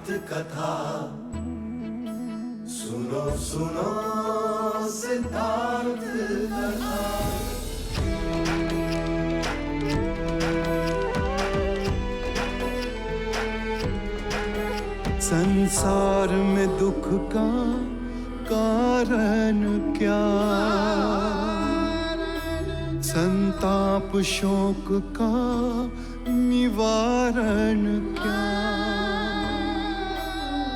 सिद्धार्थ कथा, सुनो सुनो सिद्धार्थ कथा। संसार में दुख का कारण क्या, संताप शोक का निवारण क्या।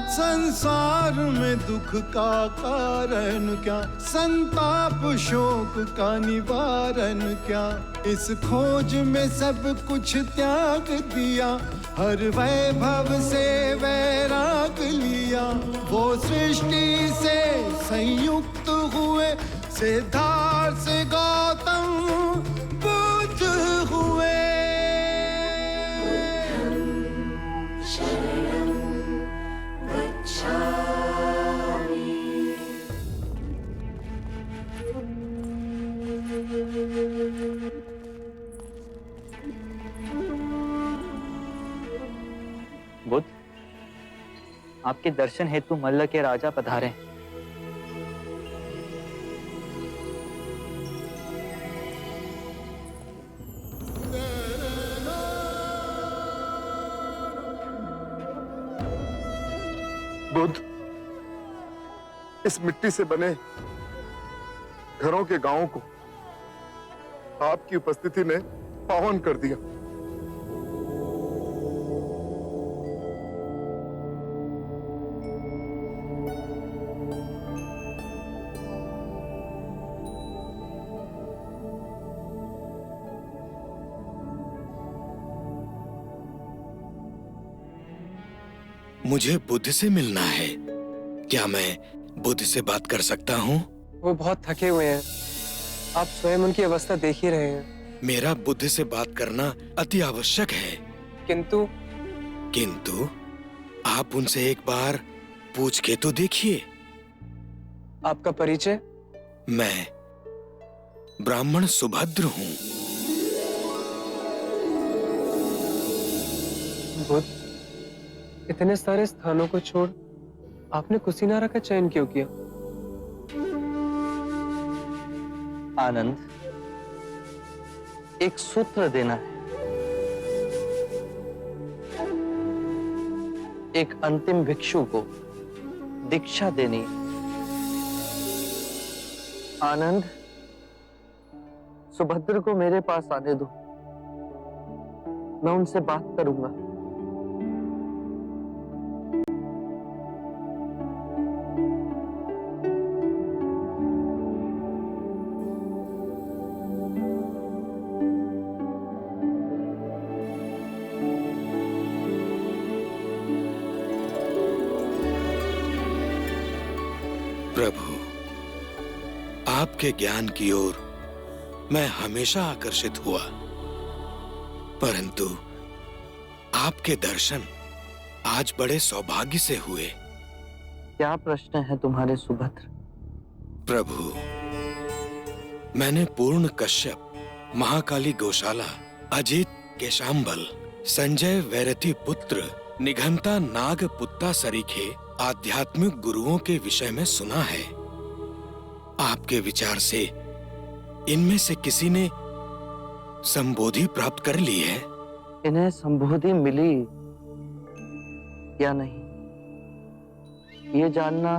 संसार में दुख का कारण क्या, संताप शोक का निवारण क्या। इस खोज में सब कुछ त्याग दिया, हर वैभव से वैराग लिया। वो सृष्टि से संयुक्त हुए, सिद्धार्थ से गौतम बुद्ध हुए। बुद्ध, आपके दर्शन हेतु मल्ल के राजा पधारे। बुद्ध, इस मिट्टी से बने घरों के गांवों को आपकी उपस्थिति ने पावन कर दिया। मुझे बुद्ध से मिलना है। क्या मैं बुद्ध से बात कर सकता हूँ? वो बहुत थके हुए हैं, आप स्वयं उनकी अवस्था देख ही रहे हैं। मेरा बुद्ध से बात करना अति आवश्यक है। किंतु आप उनसे एक बार पूछ के तो देखिए। आपका परिचय? मैं ब्राह्मण सुभद्र हूँ। बुद्ध, इतने सारे स्थानों को छोड़ आपने कुशीनारा का चयन क्यों किया? आनंद, एक सूत्र देना है, एक अंतिम भिक्षु को दीक्षा देनी। आनंद, सुभद्र को मेरे पास आने दो, मैं उनसे बात करूंगा। प्रभु, आपके ज्ञान की ओर मैं हमेशा आकर्षित हुआ, परंतु आपके दर्शन आज बड़े सौभाग्य से हुए। क्या प्रश्न है तुम्हारे सुभद्र? प्रभु, मैंने पूर्ण कश्यप, महाकाली गौशाला, अजित केशांबल, संजय वैरति पुत्र, निघंता नाग पुत्ता सरीखे आध्यात्मिक गुरुओं के विषय में सुना है। आपके विचार से इनमें से किसी ने संबोधि प्राप्त कर ली है? इन्हें संबोधि मिली या नहीं, ये जानना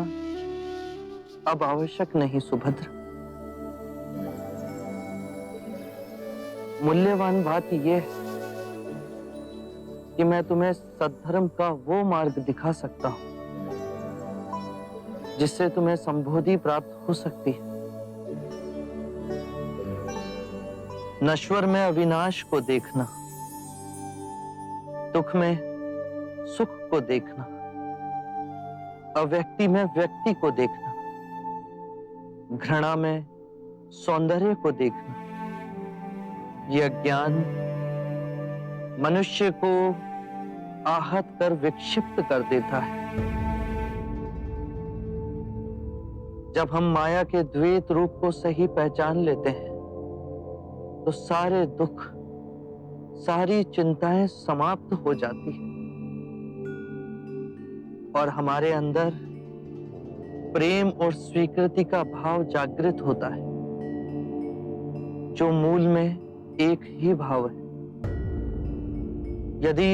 अब आवश्यक नहीं सुभद्र। मूल्यवान बात यह है कि मैं तुम्हें सद्धर्म का वो मार्ग दिखा सकता हूं जिससे तुम्हें संबोधि प्राप्त हो सकती है। नश्वर में अविनाश को देखना, दुख में सुख को देखना, अव्यक्ति में व्यक्ति को देखना, घृणा में सौंदर्य को देखना, यह ज्ञान मनुष्य को आहत कर विक्षिप्त कर देता है। जब हम माया के द्वैत रूप को सही पहचान लेते हैं तो सारे दुख, सारी चिंताएं समाप्त हो जाती हैं। और हमारे अंदर प्रेम और स्वीकृति का भाव जागृत होता है, जो मूल में एक ही भाव है। यदि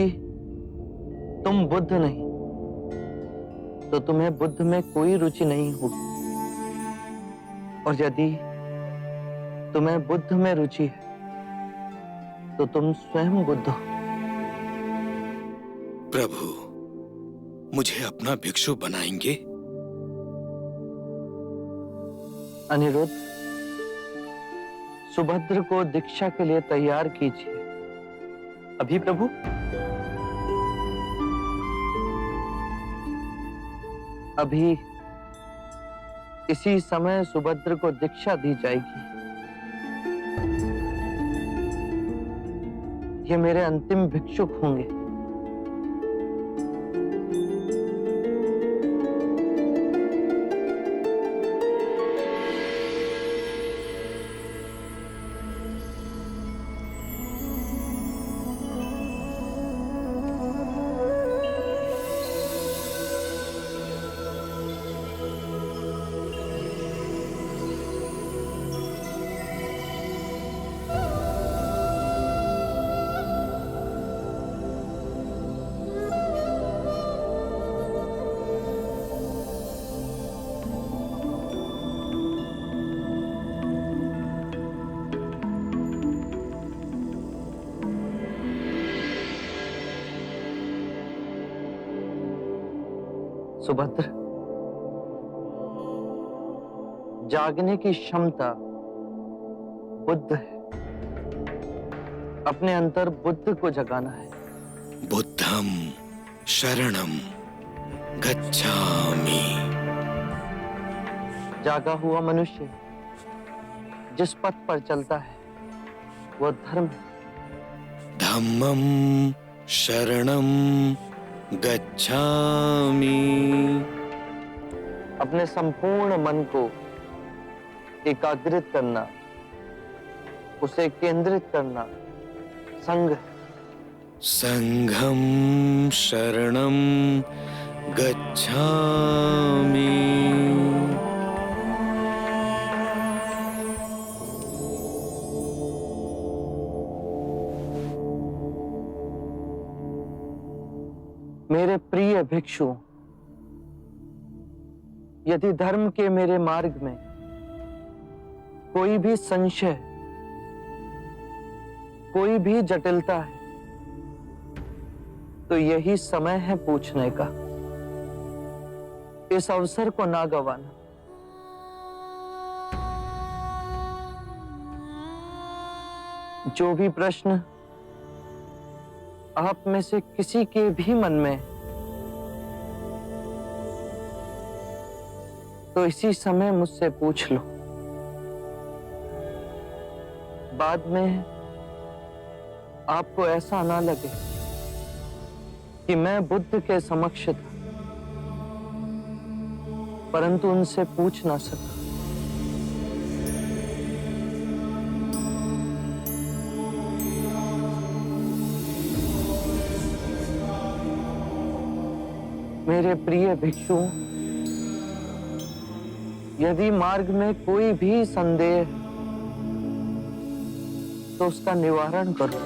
तुम बुद्ध नहीं तो तुम्हें बुद्ध में कोई रुचि नहीं होगी, और यदि तुम्हें बुद्ध में रुचि है तो तुम स्वयं बुद्ध हो। प्रभु, मुझे अपना भिक्षु बनाएंगे? अनिरुद्ध, सुभद्र को दीक्षा के लिए तैयार कीजिए। अभी प्रभु? अभी इसी समय सुभद्र को दीक्षा दी जाएगी। ये मेरे अंतिम भिक्षुक होंगे। सुभद्र, जागने की क्षमता बुद्ध है। अपने अंतर बुद्ध को जगाना है। बुद्धम शरणम गच्छामि। जागा हुआ मनुष्य जिस पथ पर चलता है वो धर्म है। धम्मम शरणम गच्छामि। अपने संपूर्ण मन को एकाग्रित करना, उसे केंद्रित करना संघ है। संघम शरणम गच्छामि। मेरे प्रिय भिक्षु, यदि धर्म के मेरे मार्ग में कोई भी संशय, कोई भी जटिलता है, तो यही समय है पूछने का। इस अवसर को ना गंवाना। जो भी प्रश्न आप में से किसी के भी मन में, तो इसी समय मुझसे पूछ लो। बाद में आपको ऐसा ना लगे कि मैं बुद्ध के समक्ष था परंतु उनसे पूछ ना सका। मेरे प्रिय भिक्षु, यदि मार्ग में कोई भी संदेह तो उसका निवारण करो।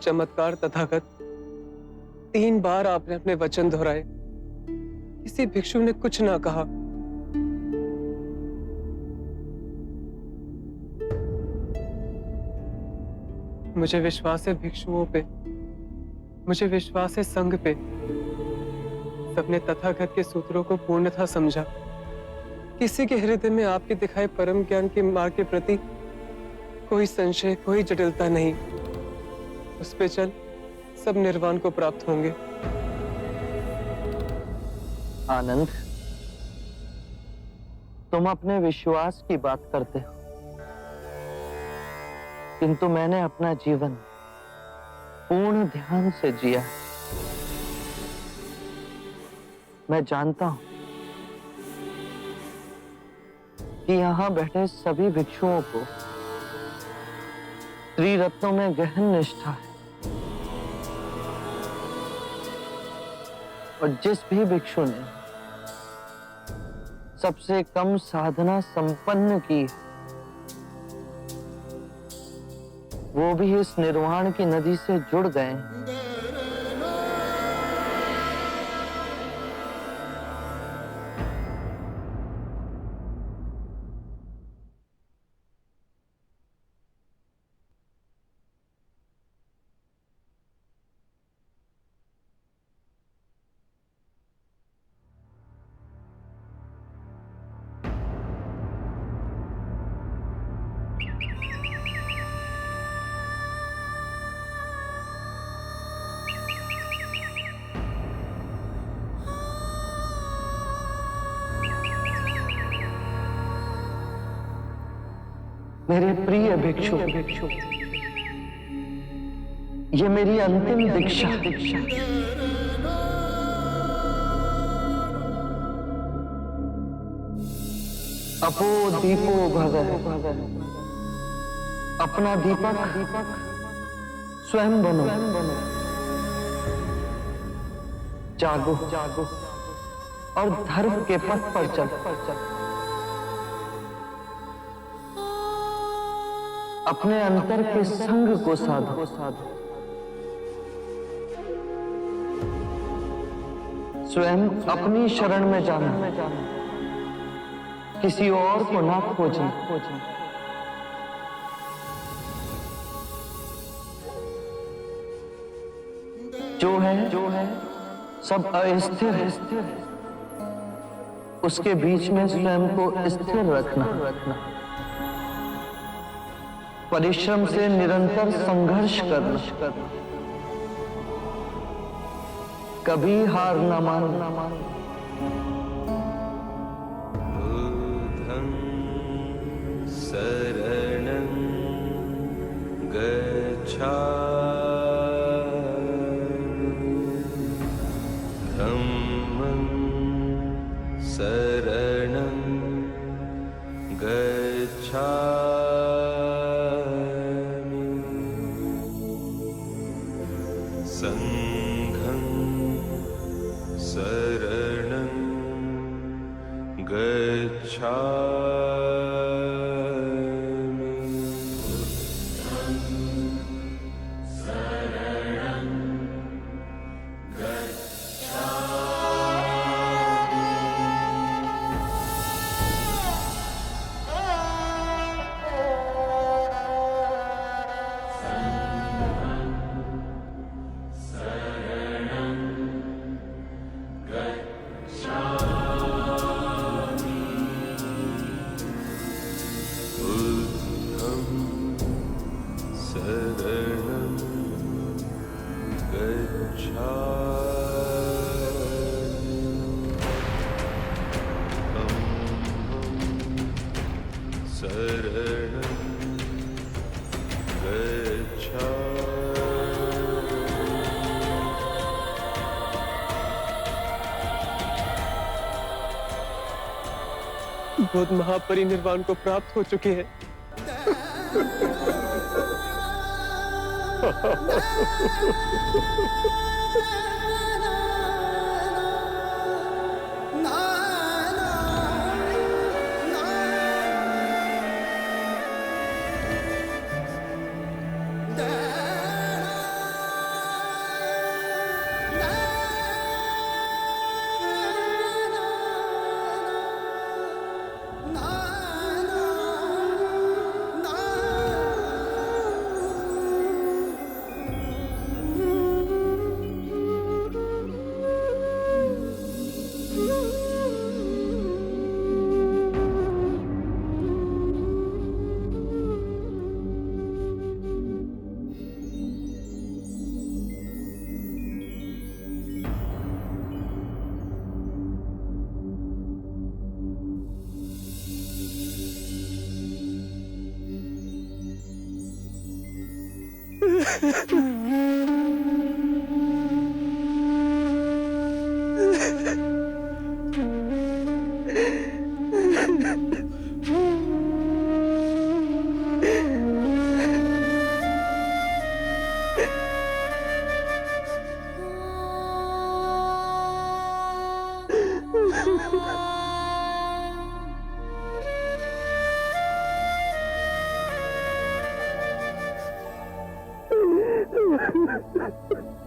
चमत्कार तथागत, 3 बार आपने अपने वचन दोहराए, किसी भिक्षु ने कुछ ना कहा। मुझे विश्वास है भिक्षुओं पे, मुझे विश्वास है संघ पे। सबने तथागत के सूत्रों को पूर्णतः समझा। किसी के हृदय में आपके दिखाए परम ज्ञान के मार्ग के प्रति कोई संशय, कोई जटिलता नहीं। उस पे चल सब निर्वाण को प्राप्त होंगे। आनंद, तुम अपने विश्वास की बात करते हो, किंतु मैंने अपना जीवन पूर्ण ध्यान से जिया। मैं जानता हूं कि यहाँ बैठे सभी भिक्षुओं को त्रिरत्नों में गहन निष्ठा है और जिस भी भिक्षु ने सबसे कम साधना संपन्न की है, वो भी इस निर्वाण की नदी से जुड़ गए हैं। मेरे प्रिय भिक्षु, ये मेरी अंतिम दीक्षा। अपो दीपो भगः, अपना दीपक स्वयं बनो। जागो और धर्म के पथ पर चलो। अपने अंतर के संग को साधो। स्वयं अपनी शरण में जाना, किसी और को ना खोजना। जो है सब अस्थिर है, उसके बीच में स्वयं को स्थिर रखना। परिश्रम से निरंतर संघर्ष करना, कभी हार न मानना। बुद्धं शरणं गच्छामि, धम्मं शरणं गच्छामि, संघं शरणं गच्छामि। शरणं गच्छामि, शरणं गच्छामि। बुद्ध महापरिनिर्वाण को प्राप्त हो चुके हैं।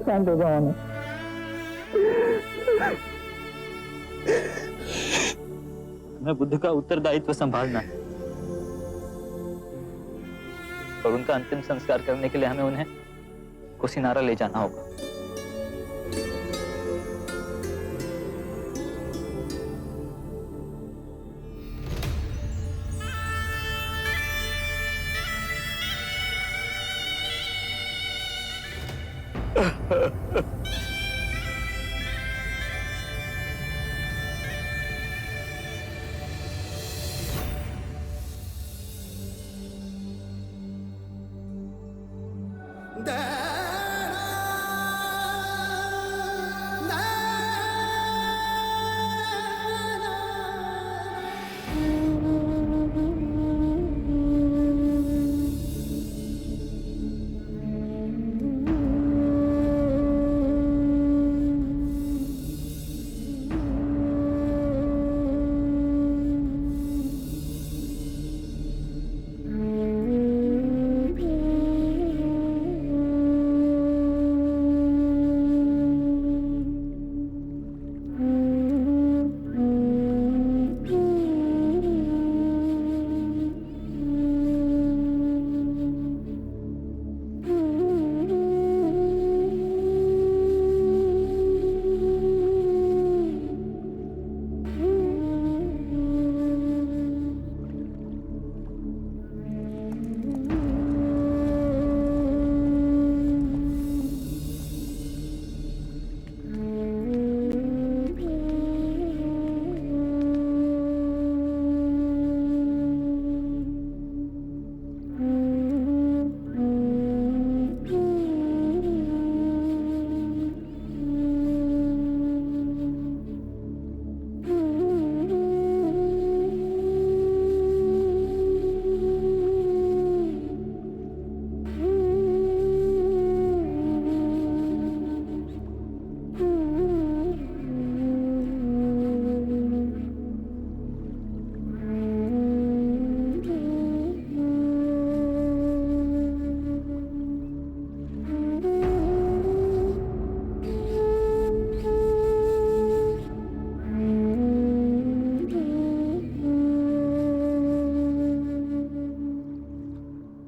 शांत हो जाओ ना। हमें बुद्ध का उत्तरदायित्व संभालना है और उनका अंतिम संस्कार करने के लिए हमें उन्हें कुशीनारा ले जाना होगा।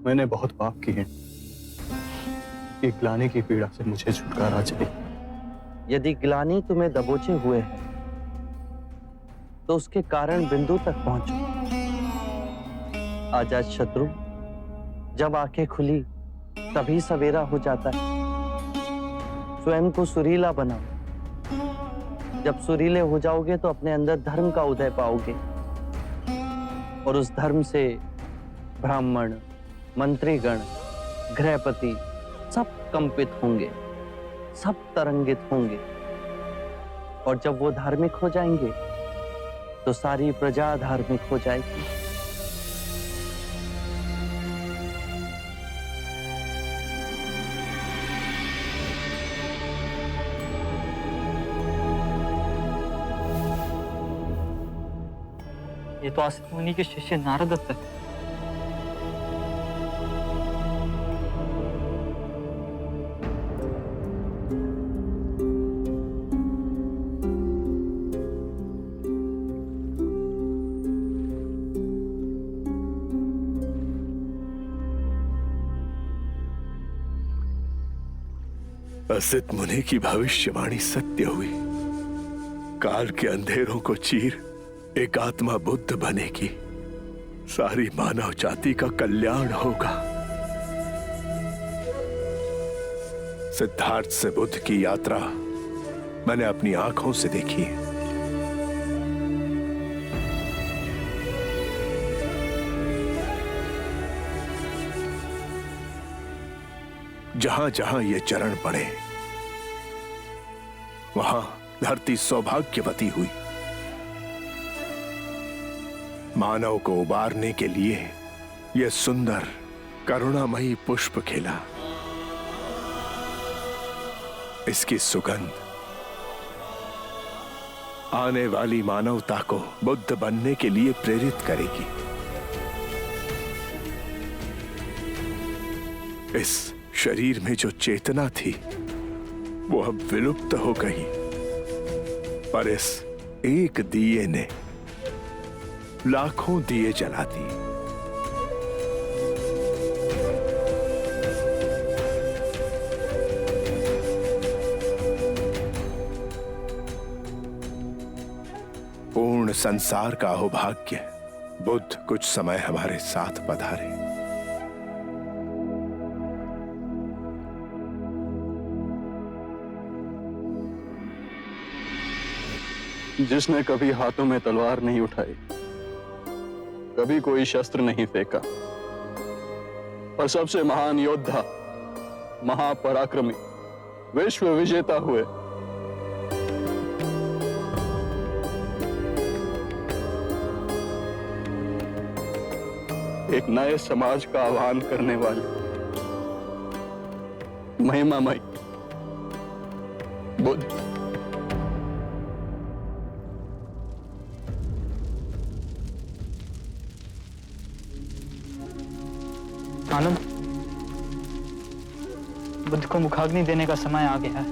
मैंने बहुत पाप किए हैं। कि ग्लानि की पीड़ा से मुझे छुटकारा चाहिए। यदि ग्लानि तुम्हें दबोचे हुए है तो उसके कारण बिंदु तक पहुंचो। आजाद शत्रु, जब आंखें खुली तभी सवेरा हो जाता है। स्वयं को सुरीला बनाओ। जब सुरीले हो जाओगे तो अपने अंदर धर्म का उदय पाओगे और उस धर्म से ब्राह्मण, मंत्रीगण, गृहपति सब कंपित होंगे, सब तरंगित होंगे। और जब वो धार्मिक हो जाएंगे तो सारी प्रजा धार्मिक हो जाएगी। ये तो आसित मुनि के शिष्य नारद दत्त है। असित मुनि की भविष्यवाणी सत्य हुई। काल के अंधेरों को चीर एक आत्मा बुद्ध बनेगी। सारी मानव जाति का कल्याण होगा। सिद्धार्थ से बुद्ध की यात्रा मैंने अपनी आंखों से देखी है। जहां जहां ये चरण पड़े वहां धरती सौभाग्यवती हुई। मानव को उबारने के लिए यह सुंदर करुणामयी पुष्प खिला। इसकी सुगंध आने वाली मानवता को बुद्ध बनने के लिए प्रेरित करेगी। इस शरीर में जो चेतना थी वो अब विलुप्त हो गई, पर इस एक दिए ने लाखों दिए जला दिए। पूर्ण संसार का अहोभाग्य बुद्ध कुछ समय हमारे साथ पधारे। जिसने कभी हाथों में तलवार नहीं उठाई, कभी कोई शस्त्र नहीं फेंका, और सबसे महान योद्धा, महापराक्रमी, विश्व विजेता हुए, एक नए समाज का आह्वान करने वाले महिमामय बुद्ध। आनंद, बुद्ध को मुखाग्नि देने का समय आ गया है।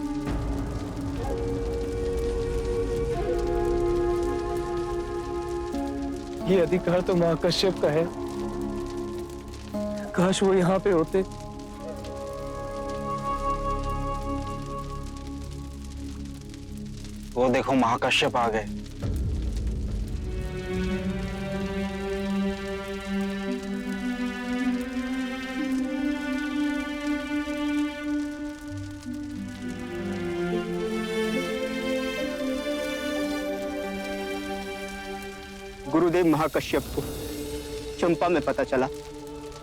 ये अधिकार तो महाकश्यप का है। काश वो यहाँ पे होते। वो देखो महाकश्यप आ गए। गुरुदेव महाकश्यप को चंपा में पता चला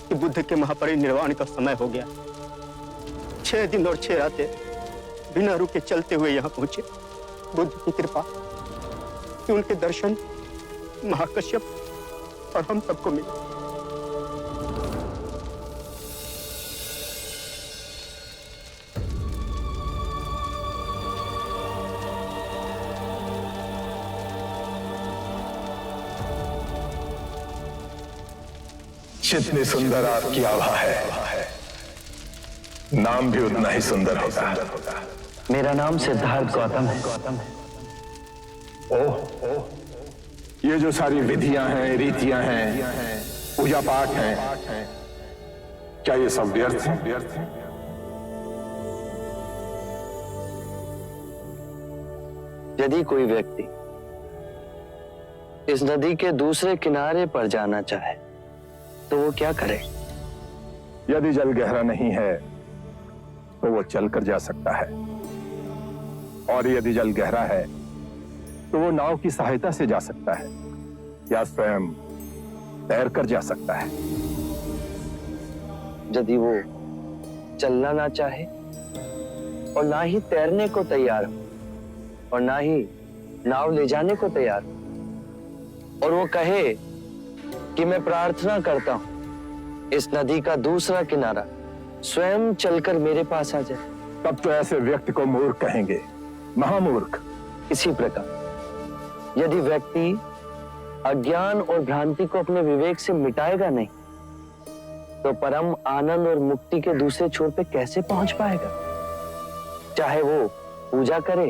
कि बुद्ध के महापरिनिर्वाण का समय हो गया। 6 दिन और 6 रातें बिना रुके चलते हुए यहाँ पहुंचे। बुद्ध की कृपा कि उनके दर्शन महाकश्यप और हम सबको मिले। जितनी सुंदर आपकी आभा है, नाम भी उतना ही सुंदर होगा। मेरा नाम सिद्धार्थ गौतम है। ओह, ये जो सारी विधियां हैं, रीतियां हैं, पूजा पाठ हैं, क्या ये सब व्यर्थ हैं? यदि कोई व्यक्ति इस नदी के दूसरे किनारे पर जाना चाहे तो वो क्या करे? यदि जल गहरा नहीं है तो वो चलकर जा सकता है, और यदि जल गहरा है तो वो नाव की सहायता से जा सकता है या स्वयं तैरकर जा सकता है। यदि वो चलना ना चाहे और ना ही तैरने को तैयार हो और ना ही नाव ले जाने को तैयार हो, और वो कहे कि मैं प्रार्थना करता हूं इस नदी का दूसरा किनारा स्वयं चलकर मेरे पास आ जाए, तब तो ऐसे व्यक्ति को मूर्ख कहेंगे, महामूर्ख। इसी प्रकार यदि व्यक्ति अज्ञान और भ्रांति को अपने विवेक से मिटाएगा नहीं तो परम आनंद और मुक्ति के दूसरे छोर पे कैसे पहुंच पाएगा? चाहे वो पूजा करे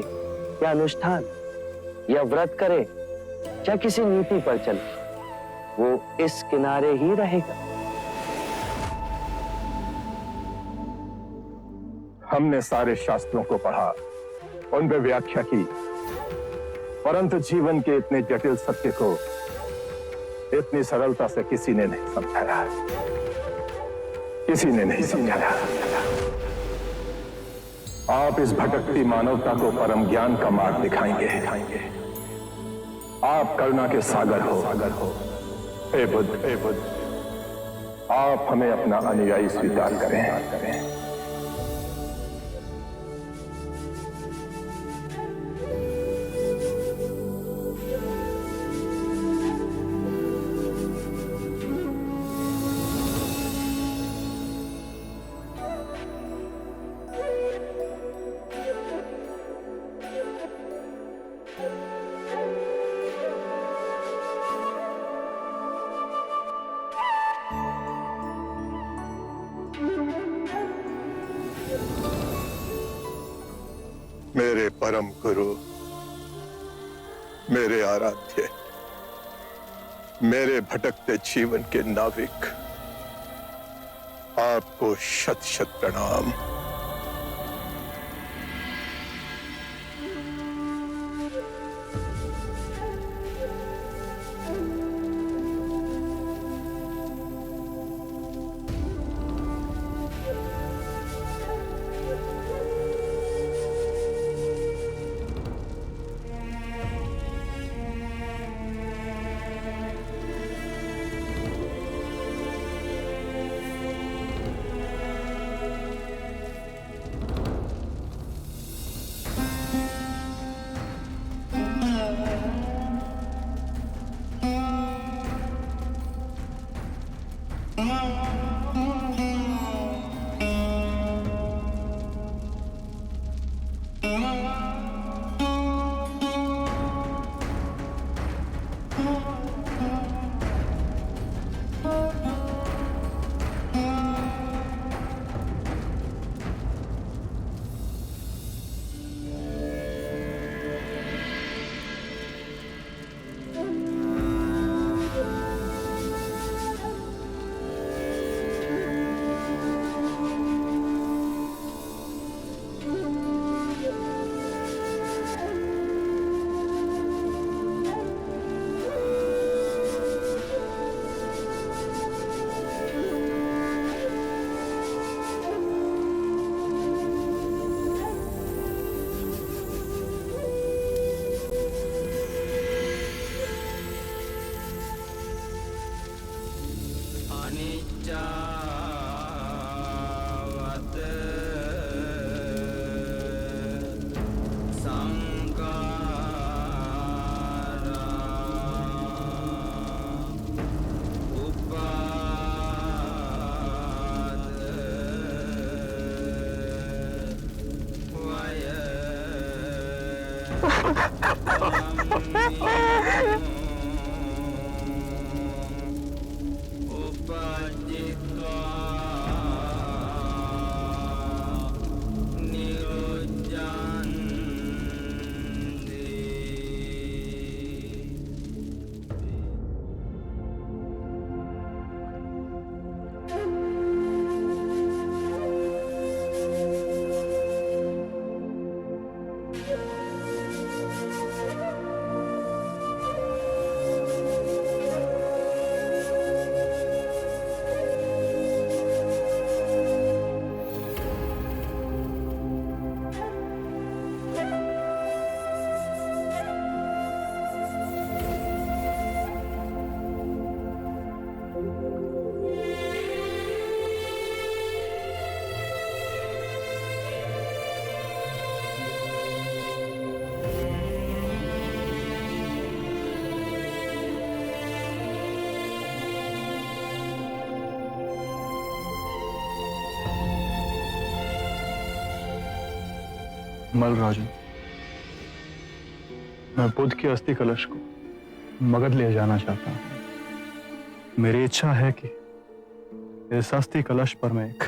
या अनुष्ठान या व्रत करे या किसी नीति पर चले, वो इस किनारे ही रहेगा। हमने सारे शास्त्रों को पढ़ा, उन पर व्याख्या की, परंतु जीवन के इतने जटिल सत्य को इतनी सरलता से किसी ने नहीं समझाया, किसी ने नहीं समझाया। आप इस भटकती मानवता को परम ज्ञान का मार्ग दिखाएंगे। आप करुणा के सागर हो। हे बुद्ध, आप हमें अपना अनुयायी स्वीकार करें। मेरे परम गुरु, मेरे आराध्य, मेरे भटकते जीवन के नाविक, आपको शत शत प्रणाम। मल राजन, मैं बुद्ध की अस्थि कलश को मगध ले जाना चाहता हूं। मेरी इच्छा है कि इस अस्थि कलश पर मैं एक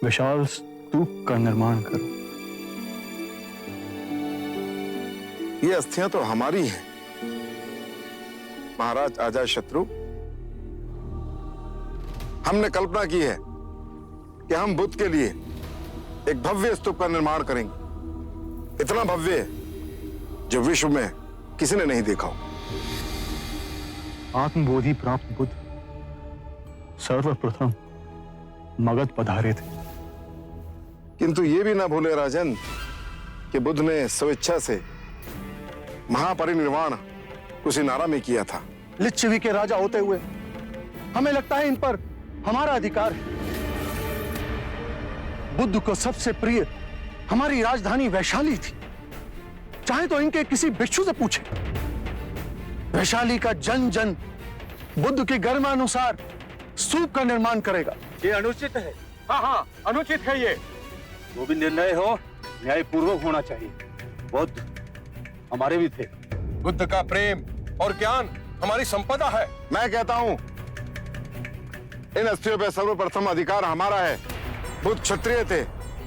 विशाल स्तूप का निर्माण करूं। ये अस्थियां तो हमारी हैं, महाराज अजातशत्रु। हमने कल्पना की है कि हम बुद्ध के लिए एक भव्य स्तूप का निर्माण करेंगे, इतना भव्य जो विश्व में किसी ने नहीं देखा हो। आत्मबोधि प्राप्त बुद्ध सर्वप्रथम मगध पधारे थे, किंतु ये भी ना भूले राजन कि बुद्ध ने स्वेच्छा से महापरिनिर्वाण कुशीनारा में किया था। लिच्छवी के राजा होते हुए हमें लगता है इन पर हमारा अधिकार है। बुद्ध को सबसे प्रिय हमारी राजधानी वैशाली थी। चाहे तो इनके किसी भिक्षु से पूछे, वैशाली का जन जन बुद्ध के गर्मानुसार स्तूप का निर्माण करेगा। ये अनुचित है। हाँ, अनुचित है ये। जो भी निर्णय हो न्यायपूर्वक होना चाहिए। बुद्ध हमारे भी थे। बुद्ध का प्रेम और ज्ञान हमारी संपदा है। मैं कहता हूं इन अस्थियों पर सर्वप्रथम अधिकार हमारा है। बुद्ध क्षत्रिय थे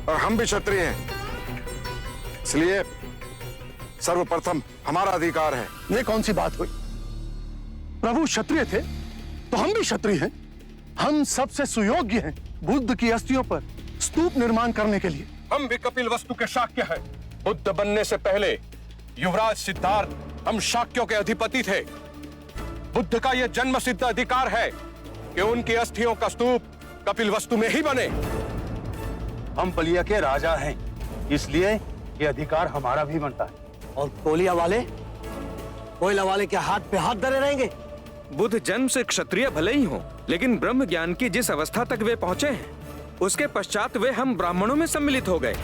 और हम भी क्षत्रिय हैं। इसलिए सर्वप्रथम हमारा अधिकार है। ये कौन सी बात हुई? प्रभु क्षत्रिय थे तो हम भी क्षत्रिय हैं। हम सबसे सुयोग्य हैं बुद्ध की अस्थियों पर स्तूप निर्माण करने के लिए। हम भी कपिल वस्तु के शाक्य हैं। बुद्ध बनने से पहले युवराज सिद्धार्थ हम शाक्यों के अधिपति थे। बुद्ध का यह जन्म सिद्ध अधिकार है कि उनकी अस्थियों का स्तूप कपिल वस्तु में ही बने। हम बलिया के राजा हैं, इसलिए ये अधिकार हमारा भी बनता है। और कोयला वाले के हाथ पे हाथ धरे रहेंगे। बुद्ध जन्म से क्षत्रिय भले ही हों, लेकिन ब्रह्म ज्ञान की जिस अवस्था तक वे पहुंचे हैं, उसके पश्चात वे हम ब्राह्मणों में सम्मिलित हो गए।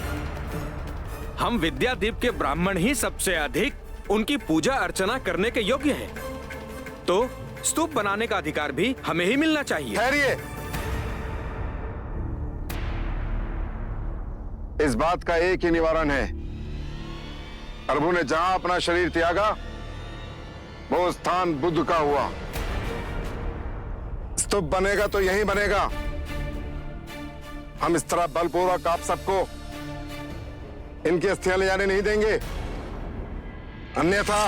हम विद्यादीप के ब्राह्मण ही सबसे अधिक उनकी पूजा अर्चना करने के योग्य हैं। तो स्तूप बनाने का अधिकार भी हमें ही मिलना चाहिए। ठहरिए। इस बात का एक ही निवारण है। प्रभु ने जहां अपना शरीर त्यागा, वो स्थान बुद्ध का हुआ। स्तूप बनेगा तो यहीं बनेगा। हम इस तरह बलपूर्वक आप सबको इनकी अस्थियां ले जाने नहीं देंगे, अन्यथा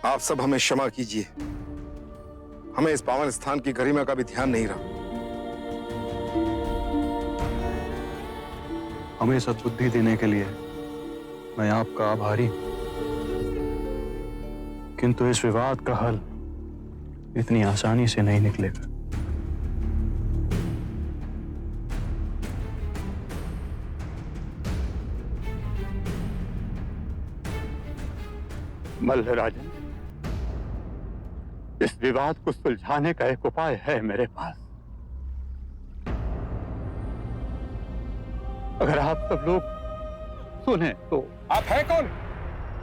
आप सब हमें क्षमा कीजिए। हमें इस पावन स्थान की गरिमा का भी ध्यान नहीं रहा। हमें सद्बुद्धि देने के लिए मैं आपका आभारी हूं, किंतु इस विवाद का हल इतनी आसानी से नहीं निकलेगा। मल्लराजन, इस विवाद को सुलझाने का एक उपाय है मेरे पास। अगर आप सब लोग सुने तो। आप हैं कौन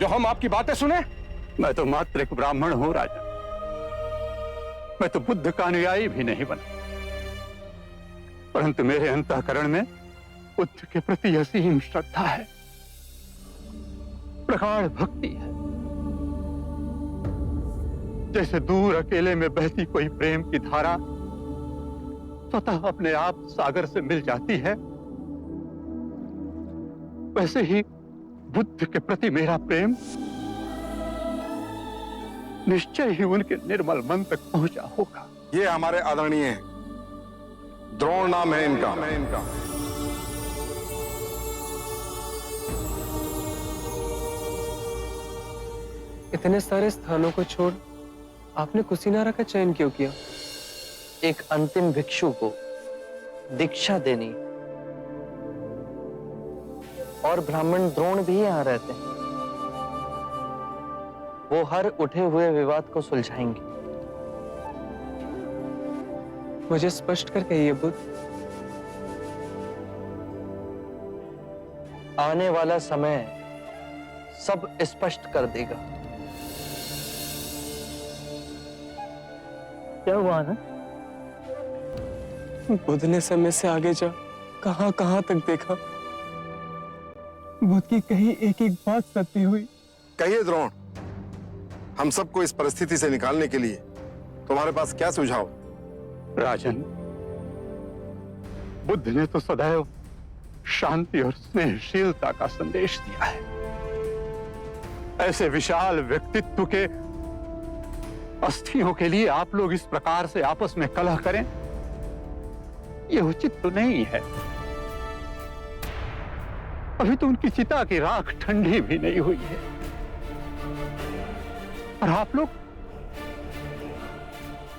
जो हम आपकी बातें सुने? मैं तो मात्र एक ब्राह्मण हूं राजा। मैं तो बुद्ध का अनुयायी भी नहीं बना, परंतु मेरे अंतःकरण में बुद्ध के प्रति असीम श्रद्धा है, प्रगाढ़ भक्ति है। जैसे दूर अकेले में बहती कोई प्रेम की धारा स्वतः अपने आप सागर से मिल जाती है, वैसे ही बुद्ध के प्रति मेरा प्रेम निश्चय ही उनके निर्मल मन तक पहुंचा होगा। ये हमारे आदरणीय हैं, द्रोण नाम है इनका। इतने सारे स्थानों को छोड़ आपने कुशीनारा का चयन क्यों किया? एक अंतिम भिक्षु को दीक्षा देनी, और ब्राह्मण द्रोण भी यहाँ रहते हैं। वो हर उठे हुए विवाद को सुलझाएंगे। मुझे स्पष्ट कर कहिए बुद्ध। आने वाला समय सब स्पष्ट कर देगा। क्या हुआ ना? बुद्ध ने समय से आगे जा कहां तक देखा। बुद्ध की कही एक एक बात सत्य हुई। कहिए द्रोण, हम सबको इस परिस्थिति से निकालने के लिए तुम्हारे पास क्या सुझाव? राजन, बुद्ध ने तो सदैव शांति और स्नेहशीलता का संदेश दिया है। ऐसे विशाल व्यक्तित्व के अस्थियों के लिए आप लोग इस प्रकार से आपस में कलह करें, यह उचित तो नहीं है। अभी तो उनकी चिता की राख ठंडी भी नहीं हुई है, और आप लोग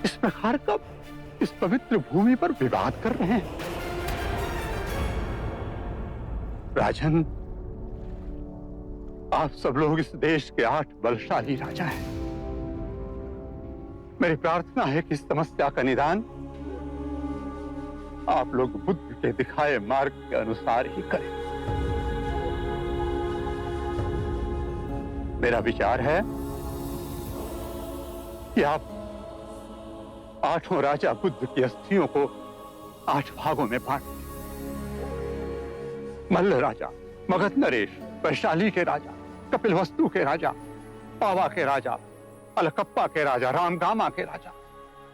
इस प्रकार का इस पवित्र भूमि पर विवाद कर रहे हैं। राजन, आप सब लोग इस देश के 8 बलशाली राजा हैं। मेरी प्रार्थना है कि इस समस्या का निदान आप लोग बुद्ध के दिखाए मार्ग के अनुसार ही करें। मेरा विचार है कि आप 8 राजा बुद्ध की अस्थियों को 8 भागों में बांट दें। मल्ल राजा, मगध नरेश, वैशाली के राजा, कपिलवस्तु के राजा, पावा के राजा, अलकप्पा के राजा, रामगामा के राजा,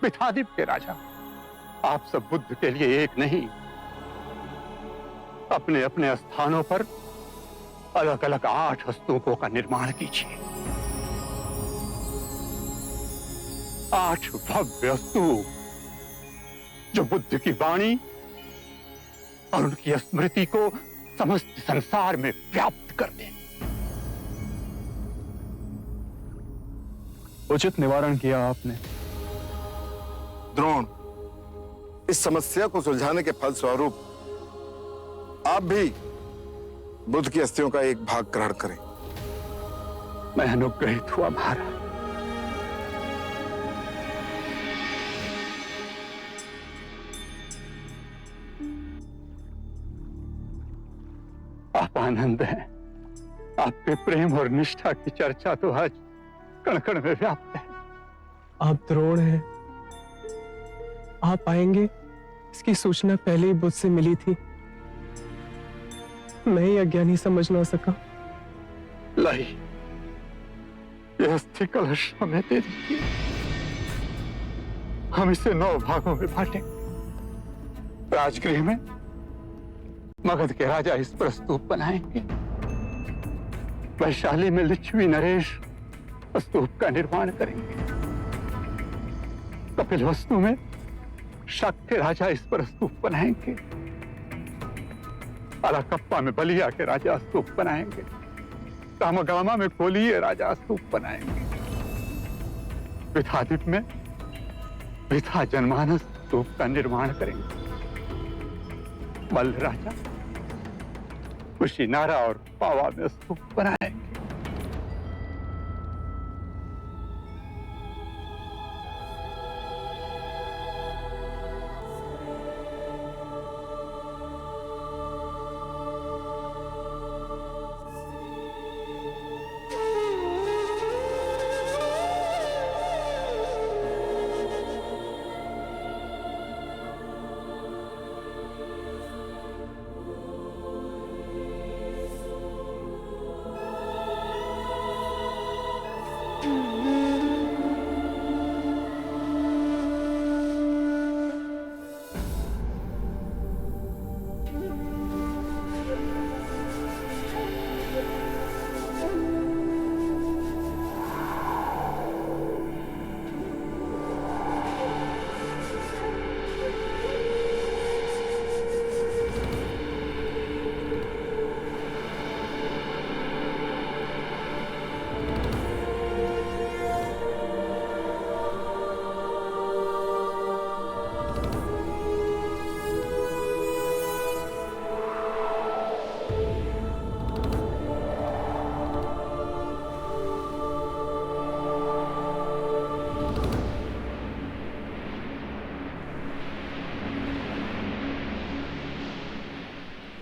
मिथादीप के राजा, आप सब बुद्ध के लिए एक नहीं, अपने अपने स्थानों पर अलग अलग 8 स्तूपों का निर्माण कीजिए। 8 भव्य स्तूप जो बुद्ध की वाणी और उनकी स्मृति को समस्त संसार में व्याप्त कर दें। उचित निवारण किया आपने। द्रोण, इस समस्या को सुलझाने के फलस्वरूप आप भी बुद्ध की अस्थियों का एक भाग ग्रहण करें। मैं अनुग्रहित हुआ महाराज। आप आनंद हैं। आपके प्रेम और निष्ठा की चर्चा तो आज कण कण में व्याप्त है। आप द्रोण हैं। आप आएंगे इसकी सूचना पहले ही बुद्ध से मिली थी। मैं ही अज्ञानी समझ ना सका। लाई, यह अस्थि कलश हमें दे दीजिए। हम इसे 9 भागों में बांटें। राजगृह में मगध के राजा इस पर स्तूप बनाएंगे। वैशाली में लिच्छवी नरेश स्तूप का निर्माण करेंगे। कपिलवस्तु में शक के राजा इस पर स्तूप बनाएंगे। अलकप्पा में बलिया के राजा स्तूप बनाएंगे। रामगामा में कोलीय राजा स्तूप बनाएंगे। विथादीप में विथा जनमानस स्तूप का निर्माण करेंगे। मल्ल राजा कुशीनारा और पावा में स्तूप बनाएंगे।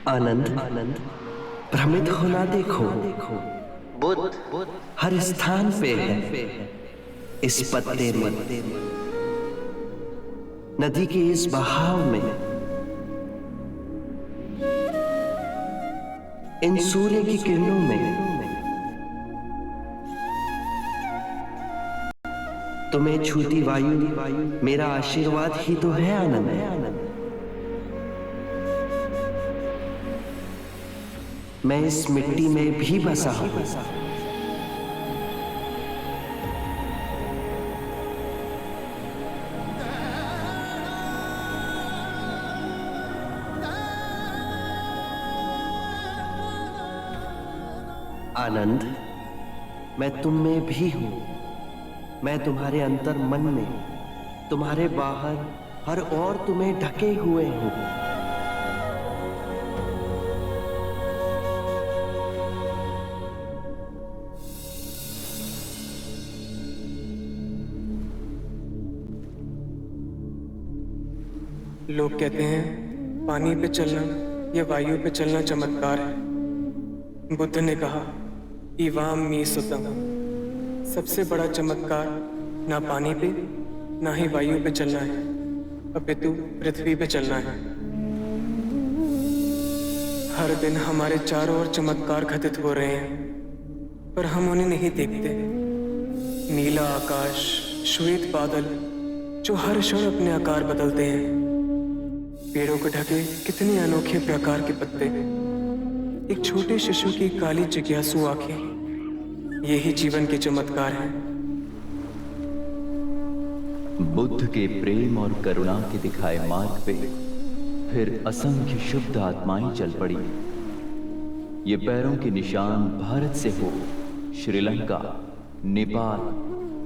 आनंद, भ्रमित होना देखो। बुद्ध हर स्थान पे है। इस पत्ते में, नदी के इस बहाव में, इन सूर्य की किरणों में। तुम्हें छूती वायु मेरा आशीर्वाद ही तो है आनंद। मैं इस मिट्टी में भी बसा हूं। आनंद, मैं तुम में भी हूं। मैं तुम्हारे अंतर मन में, तुम्हारे बाहर हर और तुम्हें ढके हुए हूं। लोग कहते हैं पानी पे चलना या वायु पे चलना चमत्कार है। बुद्ध ने कहा इवाम मी सुतम। सबसे बड़ा चमत्कार ना पानी पे ना ही वायु पे चलना है, अपितु पृथ्वी पे चलना है। हर दिन हमारे चारों ओर चमत्कार घटित हो रहे हैं, पर हम उन्हें नहीं देखते। नीला आकाश, श्वेत बादल जो हर क्षण अपने आकार बदलते हैं, पेड़ों को ढके कितने अनोखे प्रकार के पत्ते, एक छोटे शिशु की काली जिज्ञासु आंखें, यही जीवन के चमत्कार हैं। बुद्ध के प्रेम और करुणा के दिखाए मार्ग पे फिर असंख्य शुद्ध आत्माएं चल पड़ी। ये पैरों के निशान भारत से हो Sri Lanka, Nepal,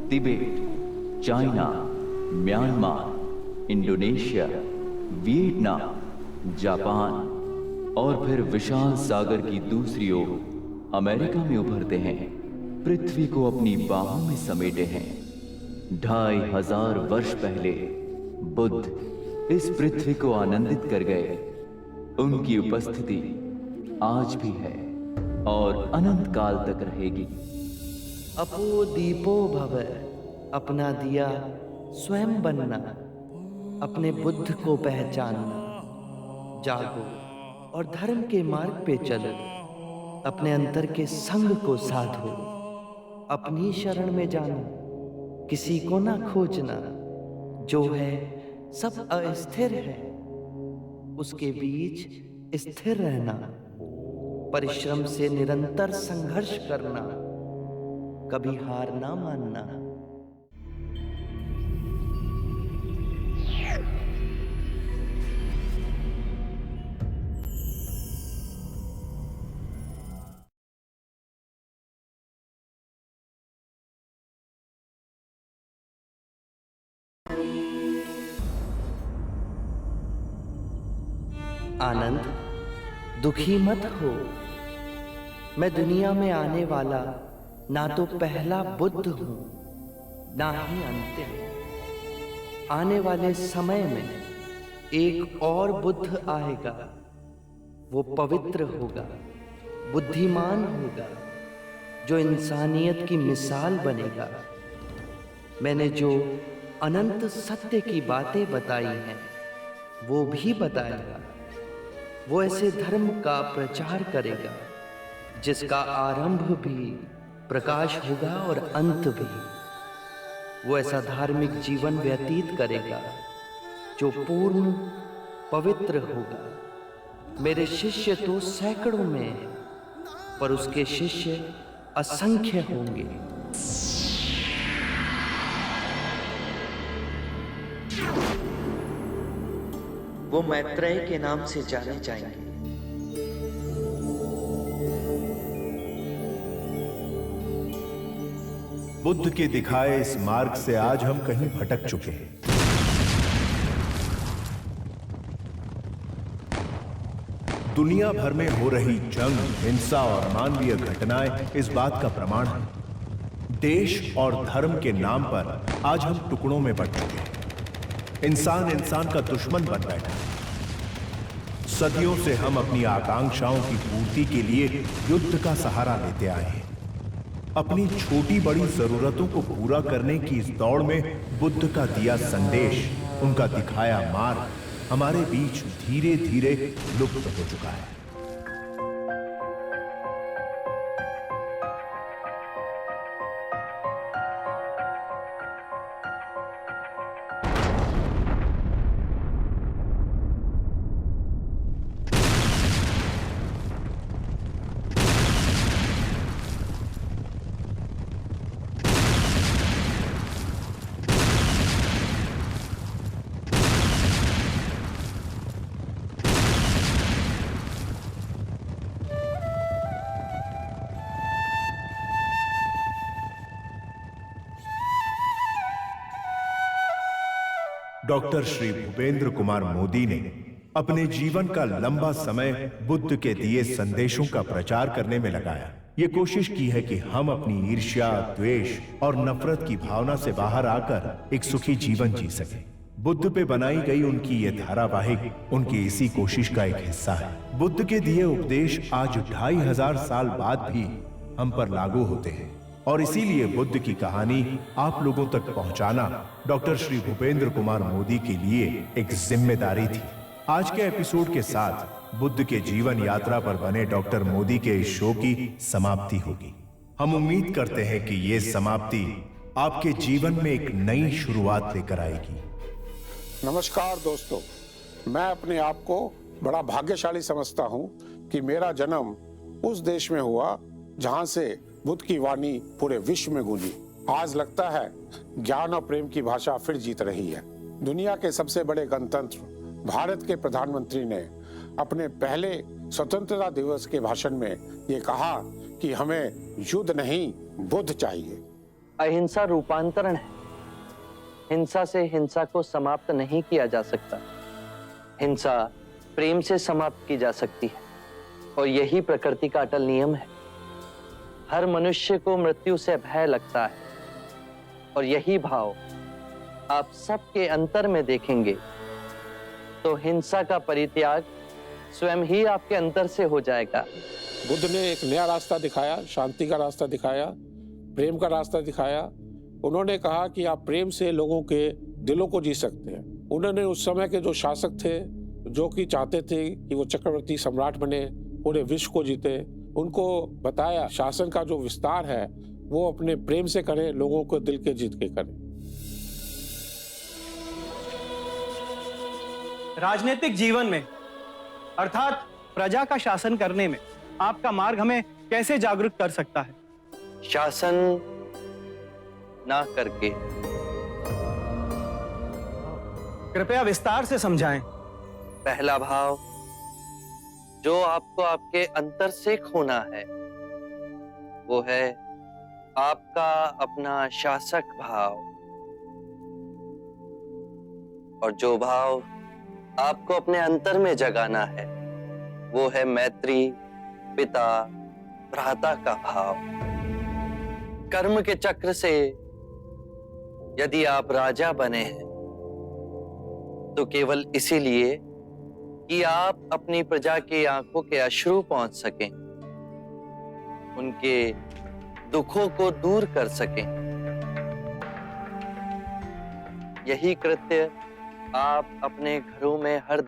Tibet, China, Myanmar, Indonesia, Vietnam, Japan और फिर विशाल सागर की दूसरी ओर अमेरिका में उभरते हैं, पृथ्वी को अपनी बाहों में समेटे हैं। 2500 वर्ष पहले बुद्ध इस पृथ्वी को आनंदित कर गए। उनकी उपस्थिति आज भी है और अनंत काल तक रहेगी। अपो दीपो भव, अपना दिया स्वयं बनना, अपने बुद्ध को पहचानना। जागो और धर्म के मार्ग पे चलो, अपने अंतर के संग को साधो। अपनी शरण में जानो, किसी को ना खोजना। जो है सब अस्थिर है, उसके बीच स्थिर रहना। परिश्रम से निरंतर संघर्ष करना, कभी हार ना मानना। आनंद, दुखी मत हो। मैं दुनिया में आने वाला ना तो पहला बुद्ध हूं, ना ही अंतिम। आने वाले समय में एक और बुद्ध आएगा। वो पवित्र होगा, बुद्धिमान होगा, जो इंसानियत की मिसाल बनेगा। मैंने जो अनंत सत्य की बातें बताई हैं, वो भी बताएगा। वो ऐसे धर्म का प्रचार करेगा जिसका आरंभ भी प्रकाश होगा और अंत भी। वो ऐसा धार्मिक जीवन व्यतीत करेगा जो पूर्ण पवित्र होगा। मेरे शिष्य तो सैकड़ों में हैं, पर उसके शिष्य असंख्य होंगे। वो मैत्रेय के नाम से जाने जाएंगे। बुद्ध के दिखाए इस मार्ग से आज हम कहीं भटक चुके हैं। दुनिया भर में हो रही जंग, हिंसा और मानवीय घटनाएं इस बात का प्रमाण है। देश और धर्म के नाम पर आज हम टुकड़ों में बंट चुके हैं। इंसान इंसान का दुश्मन बन बैठा है। सदियों से हम अपनी आकांक्षाओं की पूर्ति के लिए युद्ध का सहारा लेते आए हैं। अपनी छोटी बड़ी जरूरतों को पूरा करने की इस दौड़ में बुद्ध का दिया संदेश, उनका दिखाया मार्ग हमारे बीच धीरे धीरे लुप्त हो चुका है। डॉक्टर श्री भूपेंद्र कुमार मोदी ने अपने जीवन का लंबा समय बुद्ध के दिए संदेशों का प्रचार करने में लगाया। ये कोशिश की है कि हम अपनी ईर्ष्या, द्वेष और नफरत की भावना से बाहर आकर एक सुखी जीवन जी सकें। बुद्ध पे बनाई गई उनकी ये धारावाहिक उनकी इसी कोशिश का एक हिस्सा है। बुद्ध के दिए उपदेश आज 2500 साल बाद भी हम पर लागू होते हैं और इसीलिए बुद्ध की कहानी आप लोगों तक पहुंचाना डॉक्टर श्री भूपेंद्र कुमार मोदी के लिए एक जिम्मेदारी थी। आज के एपिसोड के साथ बुद्ध के जीवन यात्रा पर बने डॉक्टर मोदी के इस शो की समाप्ति होगी। हम उम्मीद करते हैं कि ये समाप्ति आपके जीवन में एक नई शुरुआत लेकर आएगी। नमस्कार दोस्तों, मैं अपने आप को बड़ा भाग्यशाली समझता हूं कि मेरा जन्म उस देश में हुआ जहां से बुद्ध की वाणी पूरे विश्व में गूंजी। आज लगता है ज्ञान और प्रेम की भाषा फिर जीत रही है। दुनिया के सबसे बड़े गणतंत्र भारत के प्रधानमंत्री ने अपने पहले स्वतंत्रता दिवस के भाषण में ये कहा कि हमें युद्ध नहीं बुद्ध चाहिए। अहिंसा रूपांतरण है। हिंसा से हिंसा को समाप्त नहीं किया जा सकता। हिंसा प्रेम से समाप्त की जा सकती है और यही प्रकृति का अटल नियम है। हर मनुष्य को मृत्यु से भय लगता है और यही भाव आप सबके अंतर में देखेंगे तो हिंसा का परित्याग स्वयं ही आपके अंतर से हो जाएगा। बुद्ध ने एक नया रास्ता दिखाया, शांति का रास्ता दिखाया, प्रेम का रास्ता दिखाया। उन्होंने कहा कि आप प्रेम से लोगों के दिलों को जी सकते हैं। उन्होंने उस समय के जो शासक थे, जो कि चाहते थे कि वो चक्रवर्ती सम्राट बने, पूरे विश्व को जीते, उनको बताया शासन का जो विस्तार है वो अपने प्रेम से करें, लोगों को दिल के जीत के करें। राजनीतिक जीवन में अर्थात प्रजा का शासन करने में आपका मार्ग हमें कैसे जागरूक कर सकता है? शासन ना करके। कृपया विस्तार से समझाएं। पहला भाव जो आपको आपके अंतर से खोना है वो है आपका अपना शासक भाव, और जो भाव आपको अपने अंतर में जगाना है वो है मैत्री, पिता, भ्राता का भाव। कर्म के चक्र से यदि आप राजा बने हैं तो केवल इसीलिए कि आप अपनी प्रजा की आंखों के अश्रु पहुंच सकें, उनके दुखों को दूर कर सकें। यही कृत्य आप अपने घरों में हर